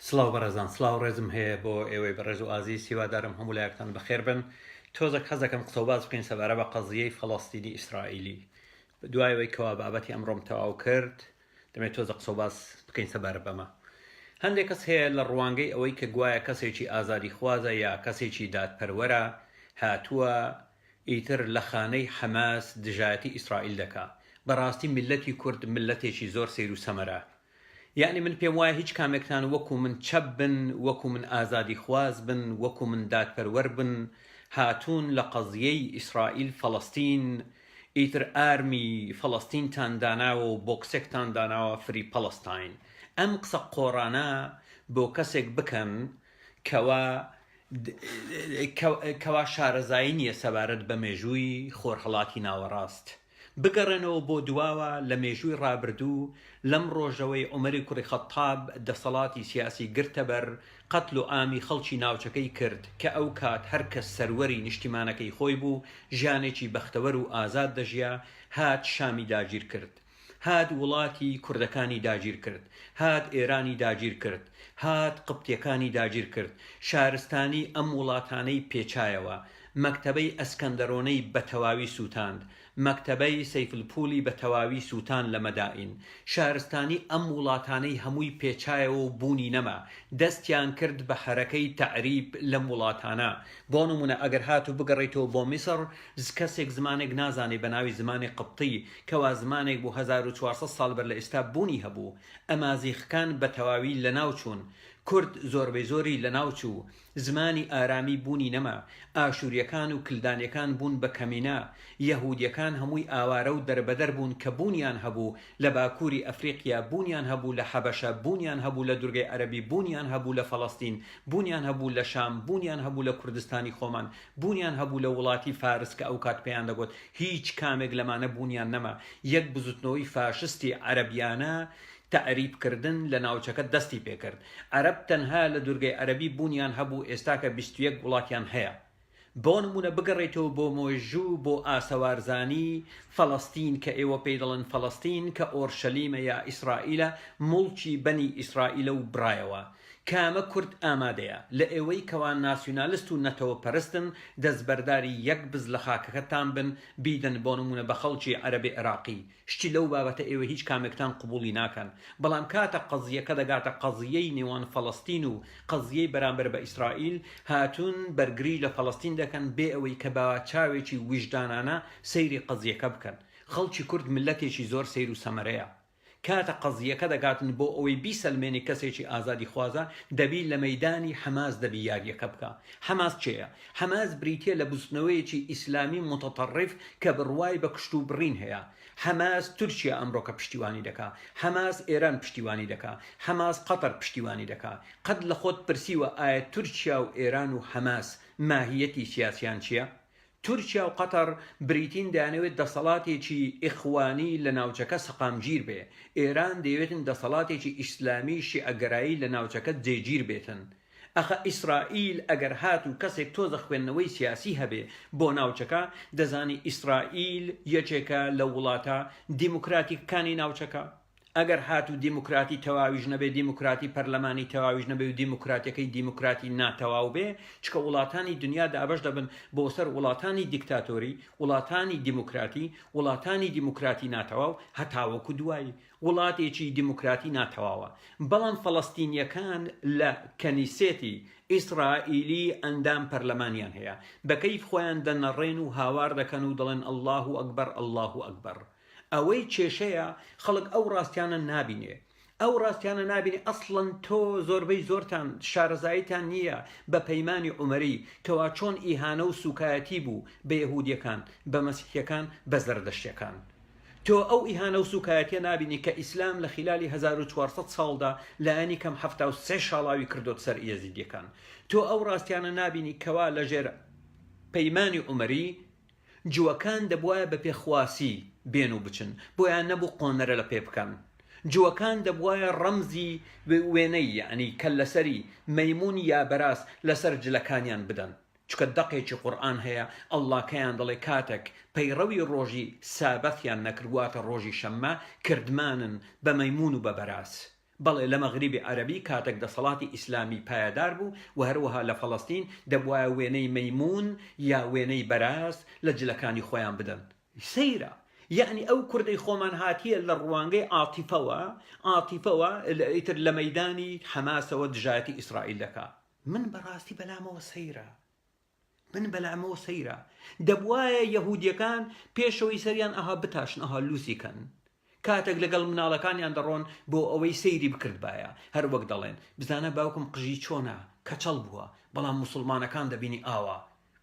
سڵاو بەڕێزان سڵاو ڕێزم هەیە بۆ ئێوەی بەڕێز و ئازیز هیوادارم هەموو لایەکتان بەخێر بن. تۆزێک حەزەکەم قسەوباز بکەین سەبارە بە قەزیەی فەڵەستینی ئیسرائیلی. دوایەوەی کەوا بابەتی ئەمڕۆم تەواو کرد دەمێت تۆزە قسەوباز بکەین سەبارە بەمە. هەندێک کەس هەیە لە ڕوانگەی ئەوەی کە گوایە کەسێکی ئازادی خوازە یا کەسێکی دادپەروەرە هاتووە ئیتر لە خانەی حەماس دژایەتی ئیسرائیل دەکا. بەڕاستی میلەتی کورد میلەتێکی زۆر سەیر و سەمەرە. یعنی من پێم وایە هیچ کامێکتان وەکو من چەپ بن، وەکو من ئازادی خواز بن، وەکو من دادپەروەر بن، هاتوون لە قەزیەی ئیسرائیل فەڵەستین، ئیتر ئارمی فەڵەستینتان داناوە و بۆکسێکتان داناوە فری پەڵەستاین. ئەم قسە قۆڕانە بۆ کەسێک بکەن کەوا شارەزایی نییە سەبارەت بە مێژووی خۆرهەڵاتی ناوەڕاست. بگەڕێنەوە بۆ دواوە لە مێژووی ڕابردوو لەم ڕۆژەوەی عومەری کوڕی خەتاب دەسەڵاتی سیاسی گرتە بەر قەتل و ئامی خەڵکی ناوچەکەی کرد کە ئەو کات هەرکەس سەروەری نیشتیمانەکەی خۆی بوو، ژیانێکی بەختەوەر و ئازاد دەژیا. هات شامی داگیر کرد، هات وڵاتی کوردەکانی داگیر کرد، هات ئێرانی داگیر کرد، هات قبتیەکانی داگیر کرد، شارستانی ئەم وڵاتانەی پێچایەوە، مەکتەبەی ئەسکەندەرۆنەی بە تەواوی سووتاند، مەکتەبەی سەیفلپولی بە تەواوی سووتان لە مەدائین، شارستانی ئەم وڵاتانەی هەمووی پێچایەوە و بوونی نەما، دەستیان کرد بە حەرەکەی تەعریب لەم وڵاتانە. بۆ نمونە ئەگەر هات و بگەڕێیتەوە بۆ میسر، کەسێک زمانێک نازانێ بە ناوی زمانی قبطی کەوا زمانێک بۆ 1400 ساڵ بەر لە ئێستا بوونی هەبوو. ئەمازیغەکان بە تەواوی لە ناو چوون، کورد زۆربەی زۆری لە ناوچوو، زمانی ئارامی بوونی نەما، ئاشوریەکان و کلدانیەکان بوون بە کەمینا، یەهودیەکان هەمووی ئاوارە و دەربەدەر بوون کە بوونیان هەبوو لە باکووری ئەفریقیا، بوونیان هەبوو لە حەبەشە، بوونیان هەبوو لە دوورگەی عەرەبی، بوونیان هەبوو لە فەڵەستین، بوونیان هەبوو لە شام، بوونیان هەبوو لە کوردستانی خۆمان، بوونیان هەبوو لە وڵاتی فارس کە ئەو کات پێیان دەگوت. هیچ کامێک لەمانە بوونیان نەما. یەک بزوتنەوەی فاشستی عەرەبیانە تعریبکردن لە ناوچەکە دەستی پێکرد. عەرەب تەنها لە دوورگەی عەرەبی بوونیان هەبوو، ئێستا کە 21 وڵاتیان هەیە. بۆ نمونە بگەڕێتەوە بۆ مۆژوو بۆ ئاسەوارزانی فەڵەستین کە ئێوە پێی دەڵێن فەڵەستین کە ئۆرشەلیمە یا ئیسرائیلە، موڵکی بەنی ئیسرائیلە و برایەوە. کامە کورد ئامادەیە لە ئێوەی کەوان ناسیۆنالیست و نەتەوە پەرستن دەستبەرداری یەک بز لە خاکەکەتان بن بیدەن بۆ نمونە بە خەڵکی عەرەبی عێراقی. شتی لەو بابەتە ئێوە هیچ کامێکتان قبوڵی ناکەن. بەڵام کاتە قەزیەکە دەگاتە قەزیەی نێوان فەڵەستین و قەزیەی بەرامبەر بە ئیسرائیل، هاتوون بەرگری لە فەڵەستین دەکەن بێ ئەوەی کە باوەچاوێکی ویژدانانە سەیری قەزیەکە بکەن. خەڵکی کورد ملەتێکی زۆر سەیر و سەمەرەیە. کاتە قەزیەکە دەگاتن بۆ ئەوەی بیسەلمێنی کەسێکی ئازادی خوازە، دەبی لە مەیدانی حەماس دەبی یاریەکە بکە. حەماس چێیە؟ حەماس بریتە لە بوستنەوەیەکی ئیسلامی متەطەڕف کە بڕوای بە کشت و بڕین هەیە. حەماس تورکیا ئەمڕۆکە پشتیوانی دەکا، حەماس ئێران پشتیوانی دەکا، حەماس قەتەر پشتیوانی دەکا. قەت لە خۆت پرسیوە ئایا تورکیا و ئێران و حەماس ماهیەتی سیاسیان چییە؟ تورکیا و قەتەر بریتین دەیانەوێت دەسەڵاتێکی ئیخوانی لە ناوچەکە سەقامگیر بێ. ئێران دەیەوێتن دەسەڵاتێکی ئیسلامی شیعەگەرایی لە ناوچەکە جێگیر بێتن. ئەخە ئیسرائیل ئەگەر هات و کەسێک تۆزە خوێندنەوەی سیاسی هەبێ بۆ ناوچەکە، دەزانی ئیسرائیل یەکێکە لە وڵاتە دیموکراتیکەکانی ناوچەکە. ئەگەر هات و دیموکراتی تەواویش نەبێ، دیموکراتی پەرلەمانی تەواویش نەبێ و دیموکراتیەکەی دیموکراتی ناتەواو بێ، چکە وڵاتانی دنیا دابەش دەبن بۆ سەر وڵاتانی دیکتاتۆری، وڵاتانی دیموکراتی، وڵاتانی دیموکراتی ناتەواو، هەتاوەکو دوایی وڵاتێکی دیموکراتی ناتەواوە. بەڵام فەڵەستینیەکان لە کەنیسێتی ئیسرائیلی ئەندام پەرلەمانیان هەیە، بەکەیف خۆیان دەنەڕێن و هاوار دەکەن و دەڵێن ئەڵڵاهو ئەکبەر ئەڵڵاهو ئەکبەر. ئەوەی کێشەیە خەڵک ئەو ڕاستیانە نابینێ. ئەو ڕاستیانە نابینێ. ئەسڵەن تۆ زۆربەی زۆرتان شارەزاییتان نییە بە پەیمانی عومەری کەوا چۆن ئیهانە و سوکایەتی بوو بە یەهودیەکان، بە مەسیحیەکان، بە زەردەشتیەکان. تۆ ئەو ئیهانە و سوکایەتیە نابینی کە ئیسلام لە خلالی 1400 ساڵدا لایەنی کەم 73 شاڵاوی کردوت سەر یەزیدیەکان. تۆ ئەو ڕاستیانە نابینی کەوا لەژێر پەیمانی عومەری جووەکان دەبوایە بە پێخواسی بێن و بچن، بۆیان نەبوو قۆنەرە لە پێ بکەن. جووەکان دەبوایە ڕەمزی وێنەی یعنی کە لەسەری مەیمون یا بەراس لەسەر جلەکانیان بدەن. چکە دەقێکی قورئان هەیە ئەڵڵاکەیان دەڵێ کاتێک پەیڕەوی ڕۆژی سابەتیان نەکردواتە ڕۆژی شەممە، کردمانن بە مەیمون و بە بەراس. بەڵێ لە مەغریبی عەرەبی کاتێک دەسەڵاتی ئیسلامی پایدار بوو و هەروەها لە فەڵەستین دەبوایە وێنەی مەیمون یا وێنەی بەراز لە جلەکانی خۆیان بدەن. سەیرە یعنی ئەو کوردەی خۆمان هاتیە لە ڕوانگەی عاتیفەوە ئیتر لە مەیدانی حەماسەوە دژایەتی ئیسرائیل دەکا. من بەڕاستی بەلامەوە سەیرە، من بەلامەوە سەیرە. دەبوایە یەهودیەکان پێشەوەی سەریان ئەها بتاشن، ئەها لوسیکەن، کاتێک لەگەڵ مناڵەکانیان دەڕۆن بۆ ئەوەی سەیری بکردبایە، هەر وەک دەڵێن بزانە باوکم قژی چۆنە کەچەڵ بووە، بەڵام موسڵمانەکان دەبینی ئاوا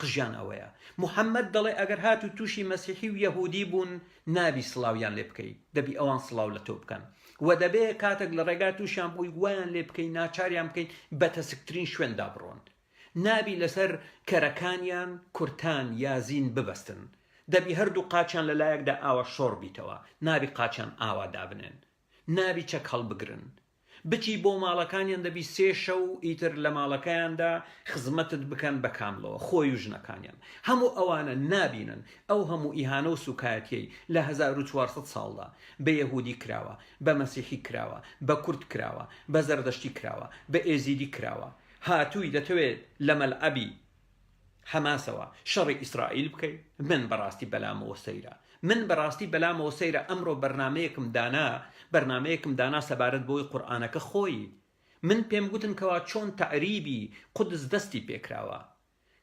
قژیان ئەوەیە. محەممەد دەڵێ ئەگەر هات و تووشی مەسیحی و یەهودی بوون نابی سڵاویان لێ بکەی، دەبی ئەوان سڵاو لە تۆ بکەن و دەبێ کاتێک لە ڕێگا تووشیان بووی گویان لێ بکەی، ناچاریان بکەین بە تەسکترین شوێندا بڕۆن، نابی لەسەر کەرەکانیان کورتان یازین ببەستن، دەبی هەردوو قاچیان لەلایەکدا ئاوە شۆڕ بیتەوە، نابی قاچیان ئاوا دابنێن، نابی چەک هەڵبگرن، بچی بۆ ماڵەکانیان دەبی 3 شەو ئیتر لە ماڵەکەیاندا خزمەتت بکەن بە کاملەوە، خۆی و ژنەکانیان. هەموو ئەوانە نابینن ئەو هەموو ئیهانە و سوکایەتیەی لە 1400 ساڵدا بە یەهودی کراوە، بە مەسیحی کراوە، بە کورد کراوە، بە زەردەشتی کراوە، بە ئێزیدی کراوە. هاتووی دەتەوێت لە مەلعەبی حەماسەوە شەڕی ئیسرائیل بکەیت. من بەڕاستی بەلامەوە سەیرە، من بەڕاستی بەلامەوە سەیرە. ئەمڕۆ بەرنامەیەکم دانا سەبارەت بۆی قورئانەکە خۆی. من پێم گوتن کەوا چۆن تەعریبی قودس دەستی پێکراوە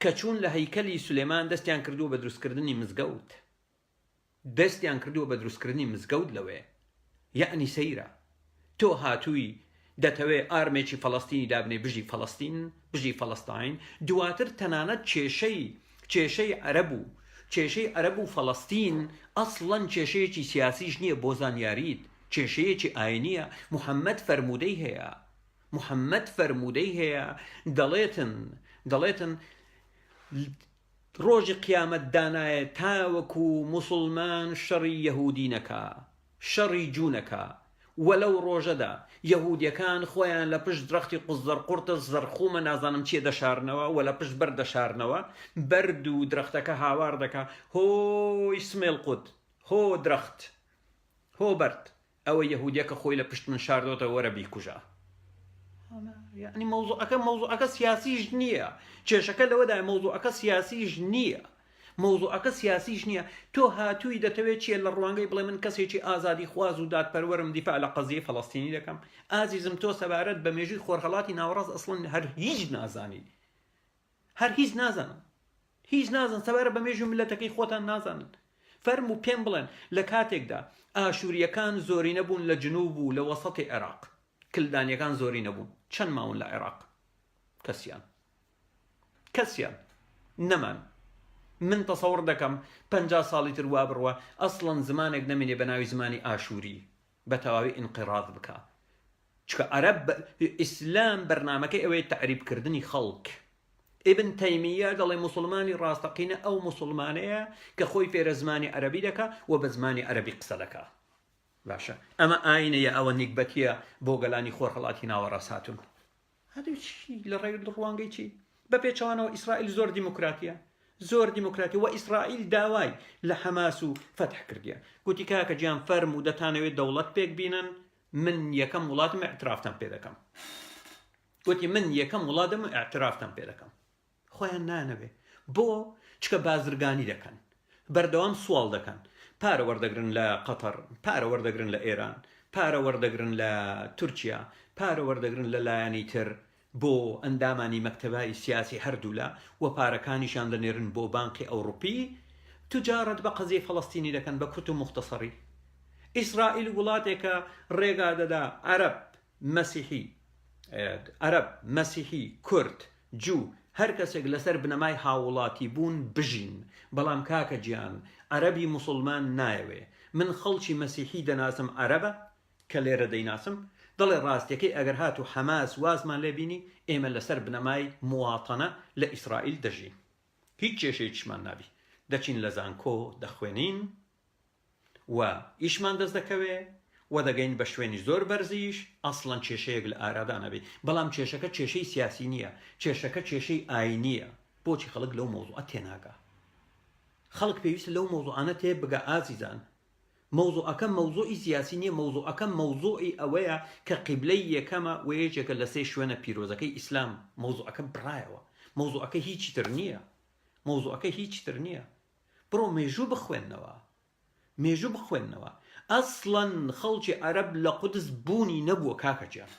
کە چوون لە هەیکەلی سولێمان دەستیان کردووە بە دروستکردنی مزگەوت، دەستیان کردووە بە دروستکردنی مزگەوت لەوێ. یعنی سەیرە تۆ هاتووی دەتەوێ ئارمێکی فەڵەستینی دابنێ بژی فەڵەستین، بژی فەڵەستاین، دواتر تەنانەت کێشەی عەرەب و فەڵەستین ئەسڵەن کێشەیەکی سیاسیش نییە بۆ زانیاریت، کێشەیەکی ئاینیە. محەممەد فەرمودەی هەیە دەڵێتن ڕۆژی قیامەت دانایە تاوەکو موسڵمان شەڕی یەهودی نەکا، شەڕی جوونەکە، وەلەو ڕۆژەدا یەهودیەکان خۆیان لە پشت درەختی قوزدەرقورتە زەرخومە نازانم چیە دەشارنەوە و لە پشت بەر دەشارنەوە، بەرد و درەختەکە هاوار دەکا، هۆی سمێڵ قوت، هۆ درەخت، هۆ بەرد، ئەوە یەهودیەکە خۆی لە پشت من شاردۆتە وەرە بیکوژە. یعنی مەوزوعەکە سیاسیش نییە، کێشەکە لەوەدای مەوزوعەکە سیاسیش نییە، مەوزوعەکە سیاسیش نییە. تۆ هاتووی دەتەوێت چیە لە ڕوانگەی بڵێ من کەسێکی ئازادی خواز و دادپەروەرم دیفاع لە قەزیە فەڵەستینی دەکەم. ئازیزم تۆ سەبارەت بە مێژووی خۆرهەڵاتی ناوەڕاست ئەسڵەن هەر هیچ نازانی، هەر هیچ نازان سەبارەت بە مێژووی ملەتەکەی خۆتان نازانن. فەرموو پێم بڵێن لە کاتێکدا ئاشوریەکان زۆری نەبوون لە جنوب و لە وەسەتی عێراق، کلدانیەکان زۆری نەبوون، چەند ماون لە عێراق؟ کەسیان نەمان. من تەسەوڕ دەکەم 50 ساڵی تر وا بڕوە ئەسڵەن زمانێک نەمێنێ بە ناوی زمانی ئاشووری بە تەواوی ئینقیراض بکە، چکە عەرەب ئیسلام بەرنامەکەی ئەوەیە تەعریبکردنی خەڵک. ئیبن تەیمیە دەڵێ موسڵمانی ڕاستەقینە ئەو موسڵمانەیە کە خۆی فێرە زمانی عەرەبی دەکا و بە زمانی عەرەبی قسە دەکا. باشە ئەمە ئاینەیە، ئەوە نیکبەتیە بۆ گەلانی خۆرهەڵاتی ناوەڕاست هاتوون. هەدووچی لە ڕێی ڕوانگەی چی؟ بە پێچەوانەوە ئیسرائیل زۆر دیموکراتیە و ئیسرائیل داوای لە حەماس و فەتح کردیە. گوتی کاکە گیان فەرم و دەتانەوێت دەوڵەت پێک بینن، من یەکەم وڵاتم ئاعترافتان پێ دەکەم. گوتی من یەکەم وڵاتم ئاعترافتان پێ دەکەم. خۆیان نانەوێ بۆ چکە بازرگانی دەکەن، بەردەوام سوال دەکەن، پارە وەردەگرن لە قەتەر، پارە وەردەگرن لە ئێران، پارە وەردەگرن لە تورکیا، پارە وەردەگرن لە لایەنی تر بۆ ئەندامانی مەکتەبای سیاسی هەردوولا و پارەکانیشان دەنێرن بۆ بانقی ئەوروپی، توجارەت بە قەزیە فەڵەستینی دەکەن بە کورت و مختصری. ئیسرائیل وڵاتێکە ڕێگا دەدا عەرەب، مەسیحی، کورد، جوو، هەر کەسێک لەسەر بنەمای هاوڵاتی بوون بژین. بەڵام کاکە گیان عەرەبی موسڵمان نایەوێ. من خەڵکی مەسیحی دەناسم عەرەبە کە لێرە دەیناسم، دەڵێ ڕاستیەکەی ئەگەر هات و حەماس وازمان لێبینی ئێمە لەسەر بنەمای مواطنە لە ئیسرائیل دەژین، هیچ کێشەیەکیشمان نابی، دەچین لە زانکۆ دەخوێنین و ئیشمان دەست دەکەوێ و دەگەین بە شوێنی زۆر بەرزیش. ئەسڵەن کێشەیەک لە ئارادا نەبێ، بەڵام کێشەکە کێشەی سیاسی نییە، کێشەکە کێشەی ئاینیە. بۆچی خەڵک لەو مۆزوعە تێناگا؟ خەڵک پێویستە لەو مۆزوعانە تێبگە ئازیزان. مەوزوعەکەم مەوزوعی سیاسی نییە، مەوزوعەکەم مەوزوعی ئەوەیە کە قیبلەی یەکەمە و یەکێکە لە سێ شوێنە پیرۆزەکەی ئیسلام. مەوزوعەکە بڕایەوە، مەوزوعەکە هیچی تر نییە، مەوزوعەکە هیچی تر نییە. بڕۆ مێژوو بخوێندنەوە، مێژوو بخوێندنەوە. ئەسڵەن خەڵکی عەرەب لە قودس بوونی نەبووە کاکەجان،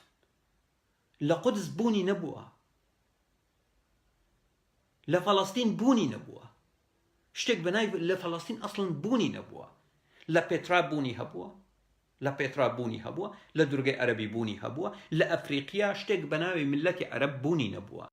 لە قودس بوونی نەبووە، لە فەڵەستین بوونی نەبووە، شتێک بەناوی لە فەڵەستین ئەسڵەن بوونی نەبووە. لە پێترا بوونی هەبووە، لە پێترا بوونی هەبووە، لە دورگەی عەرەبی بوونی هەبووە، لە ئەفریقیا شتێک بەناوی ملەتی عەرەب بوونی نەبووە.